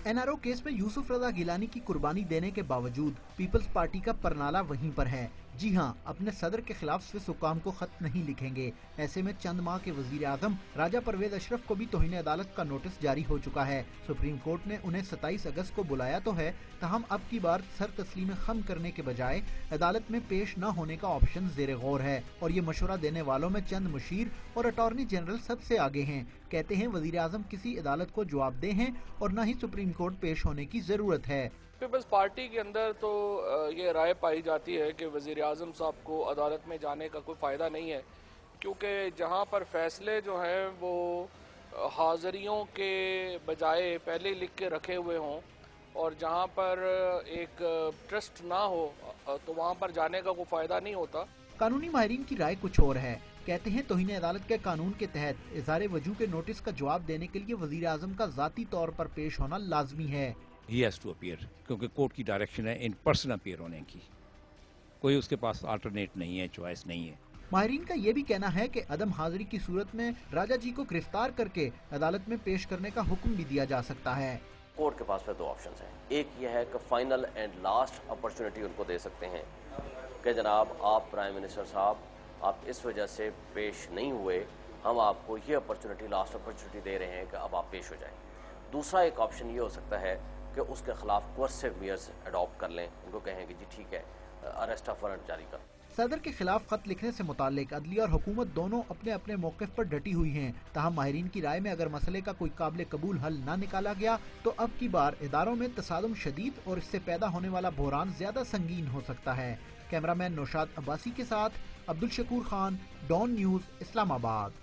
NRO case में यूसुफ रजा गिलानी की कुर्बानी देने के बावजूद पीपल्स पार्टी का परनाला वहीं पर है। जी हां, अपने सदर के खिलाफ स्विस हुक्काम को खत नहीं लिखेंगे। ऐसे में चंद माह के वजीर आजम राजा परवेज अशरफ को भी तौहीन अदालत का नोटिस जारी हो चुका है। सुप्रीम कोर्ट ने उन्हें 27 अगस्त को बुलाया तो है, तहम अब की बार सर तस्लीम खम करने के बजाय अदालत में पेश न होने का ऑप्शन ज़ेरे गौर है। और ये मशवरा देने वालों में चंद मुशीर और अटॉर्नी जनरल सबसे आगे हैं। कहते हैं वजीर आजम किसी अदालत को जवाबदेह हैं और न ही सुप्रीम कोर्ट पेश होने की जरूरत है। पीपल्स पार्टी के अंदर तो ये राय पाई जाती है कि वजीर आजम साहब को अदालत में जाने का कोई फ़ायदा नहीं है, क्योंकि जहाँ पर फैसले जो हैं वो हाज़रियों के बजाय पहले लिख के रखे हुए हों और जहाँ पर एक ट्रस्ट ना हो तो वहाँ पर जाने का कोई फ़ायदा नहीं होता। कानूनी माहिरीन की राय कुछ और है। कहते हैं तौहीन अदालत के कानून के तहत इज़हार वजू के नोटिस का जवाब देने के लिए वजीर आजम का ज़ाती तौर पर पेश होना लाजमी है। He has to appear, क्योंकि कोर्ट की डायरेक्शन है इन पर्सन अपीयर होने की। कोई उसके पास अल्टरनेट नहीं है, चॉइस नहीं है। माहिरीन का ये भी कहना है कि अदम हाजिरी की सूरत में राजा जी को गिरफ्तार करके अदालत में पेश करने का हुक्म भी दिया जा सकता है। कोर्ट के पास फिर दो ऑप्शंस हैं। एक ये है कि फाइनल एंड लास्ट अपॉर्चुनिटी उनको दे सकते हैं कि जनाब आप प्राइम मिनिस्टर साहब आप इस वजह से पेश नहीं हुए, हम आपको ये अपॉर्चुनिटी लास्ट अपॉर्चुनिटी दे रहे हैं कि अब आप पेश हो जाएं। दूसरा एक ऑप्शन ये हो सकता है कि उसके खिलाफ कोर्सिव मेयर्स अडॉप्ट कर लें, उनको कहें कि जी ठीक है अरेस्ट ऑफ वारंट जारी कर। सदर के खिलाफ खत लिखने से मुतालिक अदलिया और हुकूमत दोनों अपने अपने मौक़िफ़ पर डटी हुई हैं। ताहम माहिरीन की राय में अगर मसले का कोई काबिल कबूल हल ना निकाला गया तो अब की बार इदारों में तसादुम शदीद और इससे पैदा होने वाला बहरान ज्यादा संगीन हो सकता है। कैमरामैन नौशाद अब्बासी के साथ अब्दुल शकूर खान, डॉन न्यूज़, इस्लामाबाद।